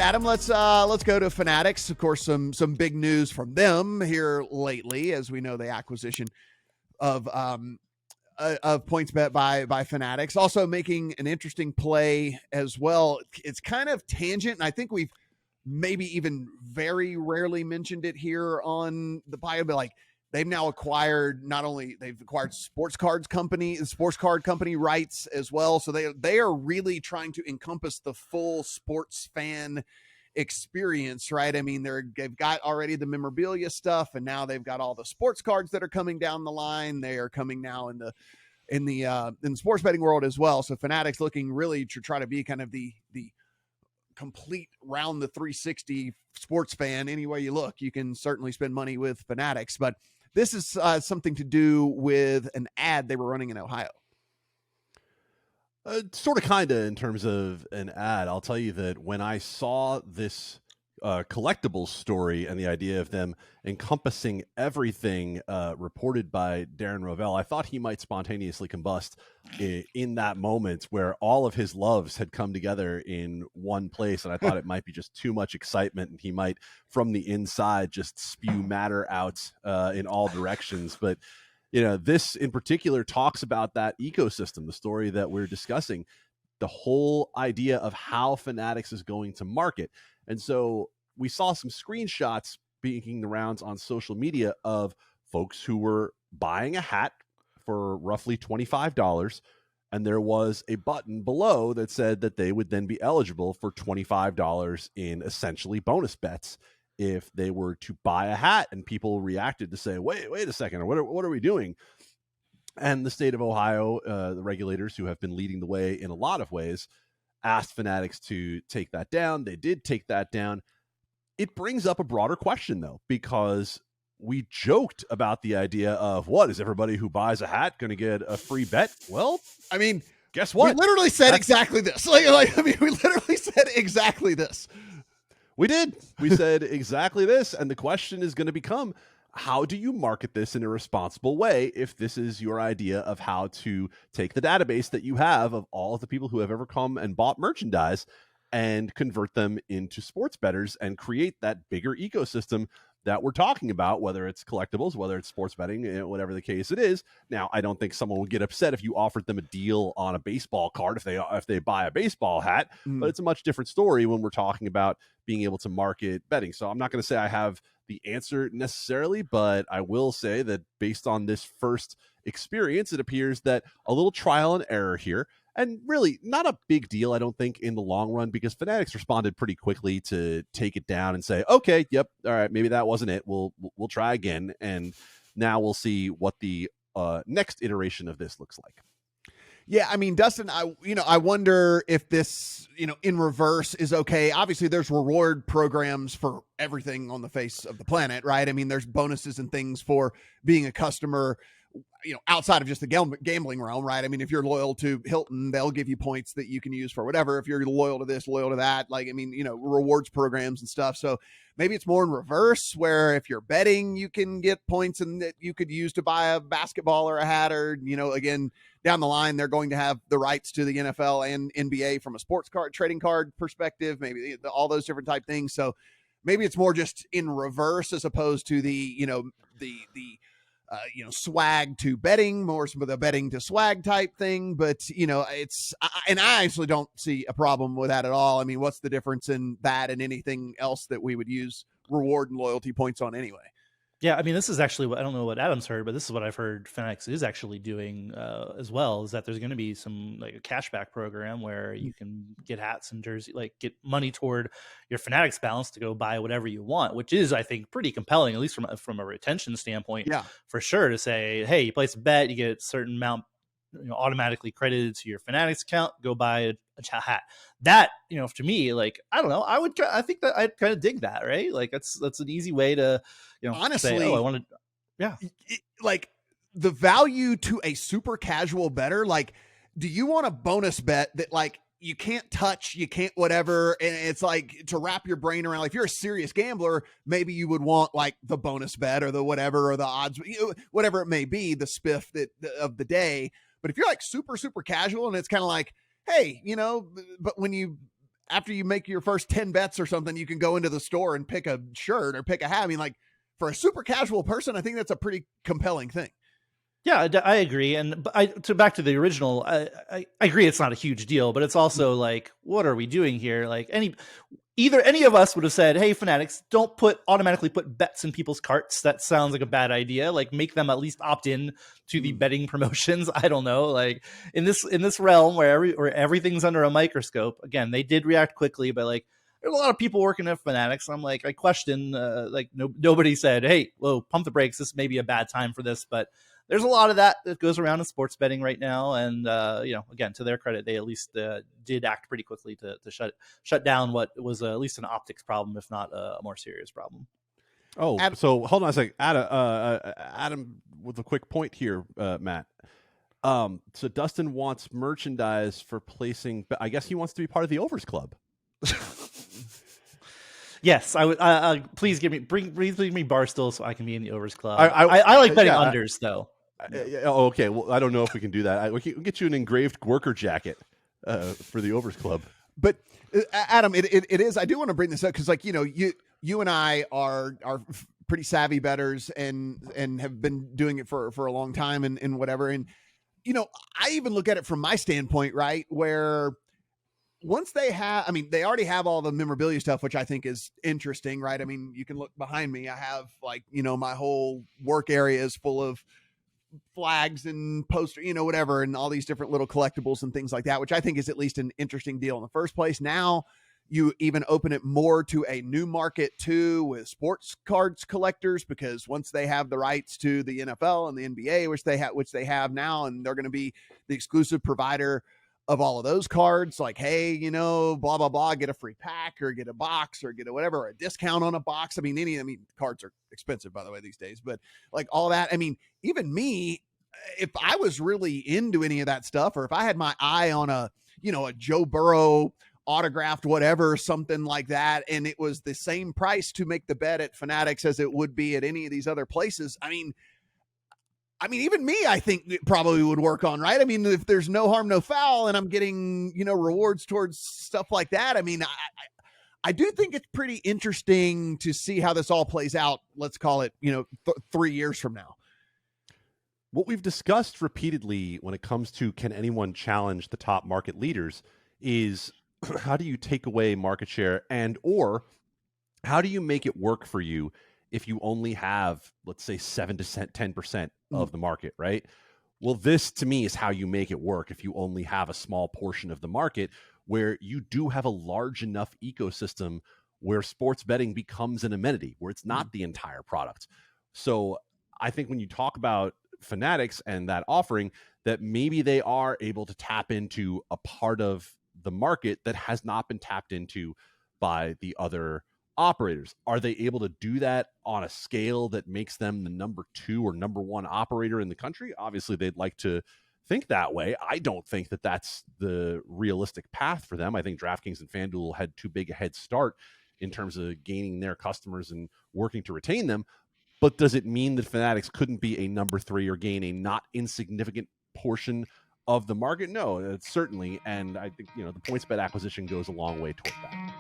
Adam, let's go to Fanatics. Of course, some big news from them here lately, as we know the acquisition of PointsBet by Fanatics. Also making an interesting play as well. It's kind of tangent, and I think we've maybe even very rarely mentioned it here on the bio, but like they've now acquired, not only they've acquired sports card company rights as well. So they are really trying to encompass the full sports fan experience, right? I mean, they've got already the memorabilia stuff, and now they've got all the sports cards that are coming down the line. They are coming now in the sports betting world as well. So Fanatics looking really to try to be kind of the complete round the 360 sports fan. Any way you look, you can certainly spend money with Fanatics, but this is something to do with an ad they were running in Ohio. Sort of, kind of, in terms of an ad. I'll tell you that when I saw this collectibles story and the idea of them encompassing everything reported by Darren Rovell, I thought he might spontaneously combust in that moment where all of his loves had come together in one place. And I thought it might be just too much excitement, and he might, from the inside, just spew matter out in all directions. But you know, this in particular talks about that ecosystem, the story that we're discussing, the whole idea of how Fanatics is going to market. And so we saw some screenshots making the rounds on social media of folks who were buying a hat for roughly $25. And there was a button below that said that they would then be eligible for $25 in essentially bonus bets if they were to buy a hat. And people reacted to say, wait a second, what are we doing? And the state of Ohio, the regulators who have been leading the way in a lot of ways, asked Fanatics to take that down. They did take that down. It brings up a broader question, though, because we joked about the idea of, what, is everybody who buys a hat going to get a free bet? Well, I mean, guess what? We literally said exactly this. We literally said exactly this. We did. We said exactly this. And the question is going to become, how do you market this in a responsible way if this is your idea of how to take the database that you have of all of the people who have ever come and bought merchandise and convert them into sports bettors and create that bigger ecosystem that we're talking about, whether it's collectibles, whether it's sports betting, whatever the case it is. Now, I don't think someone would get upset if you offered them a deal on a baseball card if they buy a baseball hat, but it's a much different story when we're talking about being able to market betting. So I'm not going to say I have the answer necessarily, but I will say that based on this first experience, it appears that a little trial and error here, and really not a big deal, I don't think, in the long run, because Fanatics responded pretty quickly to take it down and say, okay, yep, all right, maybe that wasn't it. We'll try again. And now we'll see what the next iteration of this looks like. Yeah, I mean, Dustin, I wonder if this, in reverse is okay. Obviously, there's reward programs for everything on the face of the planet, right? I mean, there's bonuses and things for being a customer, outside of just the gambling realm, right? I mean, if you're loyal to Hilton, they'll give you points that you can use for whatever. If you're loyal to this, loyal to that, rewards programs and stuff. So maybe it's more in reverse, where if you're betting, you can get points and that you could use to buy a basketball or a hat, or, again, down the line, they're going to have the rights to the NFL and NBA from a sports card trading card perspective, maybe all those different type things. So maybe it's more just in reverse as opposed to the swag to betting, more some of the betting to swag type thing. But, I actually don't see a problem with that at all. I mean, what's the difference in that and anything else that we would use reward and loyalty points on anyway? Yeah, I mean, this is actually what, I don't know what Adam's heard, but this is what I've heard Fanatics is actually doing as well, is that there's going to be some like a cashback program where you can get hats and jersey, like get money toward your Fanatics balance to go buy whatever you want, which is, I think, pretty compelling, at least from a retention standpoint. Yeah, for sure, to say, hey, you place a bet, you get a certain amount automatically credited to your Fanatics account, go buy a hat. That, to me, like, I don't know, I think that I'd kind of dig that, right? Like that's an easy way to, honestly say, oh, I want to, yeah. Like the value to a super casual bettor, like, do you want a bonus bet that like you can't touch, you can't whatever, and it's like to wrap your brain around? Like, if you're a serious gambler, maybe you would want like the bonus bet or the whatever, or the odds, whatever it may be, the spiff of the day. But if you're like super, super casual and it's kind of like, hey, but when you after you make your first 10 bets or something, you can go into the store and pick a shirt or pick a hat. I mean, like for a super casual person, I think that's a pretty compelling thing. Yeah, I agree. And back to the original, I agree it's not a huge deal, but it's also like, what are we doing here? Like either any of us would have said, hey, Fanatics, don't automatically put bets in people's carts. That sounds like a bad idea. Like make them at least opt in to the betting promotions. I don't know. Like in this realm where everything's under a microscope, again, they did react quickly, but like there's a lot of people working at Fanatics. I'm like, I question, nobody said, hey, whoa, pump the brakes. This may be a bad time for this, but there's a lot of that goes around in sports betting right now. And, again, to their credit, they at least did act pretty quickly to shut down what was at least an optics problem, if not a more serious problem. Oh, so hold on a second. Adam with a quick point here, Matt. So Dustin wants merchandise for placing, I guess he wants to be part of the Overs Club. Yes, I would. Please bring me Barstool so I can be in the Overs Club. I like betting unders though. Okay. Well, I don't know if we can do that. We can get you an engraved Gouker jacket for the Overs Club. But Adam, it is. I do want to bring this up because, like, you and I are pretty savvy bettors and have been doing it for a long time and whatever. And I even look at it from my standpoint, right, where once they already have all the memorabilia stuff, which I think is interesting, right? I mean, you can look behind me. I have my whole work area is full of flags and poster, whatever, and all these different little collectibles and things like that, which I think is at least an interesting deal in the first place. Now you even open it more to a new market too with sports cards collectors, because once they have the rights to the NFL and the NBA, which they have now, and they're going to be the exclusive provider of all of those cards, like, hey, blah, blah, blah, get a free pack or get a box or get a whatever, or a discount on a box. I mean, cards are expensive, by the way, these days, but like all that. I mean, even me, if I was really into any of that stuff, or if I had my eye on a Joe Burrow autographed whatever, something like that, and it was the same price to make the bet at Fanatics as it would be at any of these other places, I mean, even me, I think it probably would work on, right? I mean, if there's no harm, no foul, and I'm getting, rewards towards stuff like that. I mean, I do think it's pretty interesting to see how this all plays out. Let's call it, 3 years from now. What we've discussed repeatedly when it comes to can anyone challenge the top market leaders is how do you take away market share or how do you make it work for you if you only have, let's say, 7 to 10% of the market, right? Well, this to me is how you make it work if you only have a small portion of the market, where you do have a large enough ecosystem where sports betting becomes an amenity, where it's not the entire product. So I think when you talk about Fanatics and that offering, that maybe they are able to tap into a part of the market that has not been tapped into by the other operators. Are they able to do that on a scale that makes them the number 2 or number 1 operator in the country? Obviously, they'd like to think that way. I don't think that that's the realistic path for them. I think DraftKings and FanDuel had too big a head start in terms of gaining their customers and working to retain them. But does it mean that Fanatics couldn't be a number 3 or gain a not insignificant portion of the market? No, certainly. And I think, the PointsBet acquisition goes a long way toward that.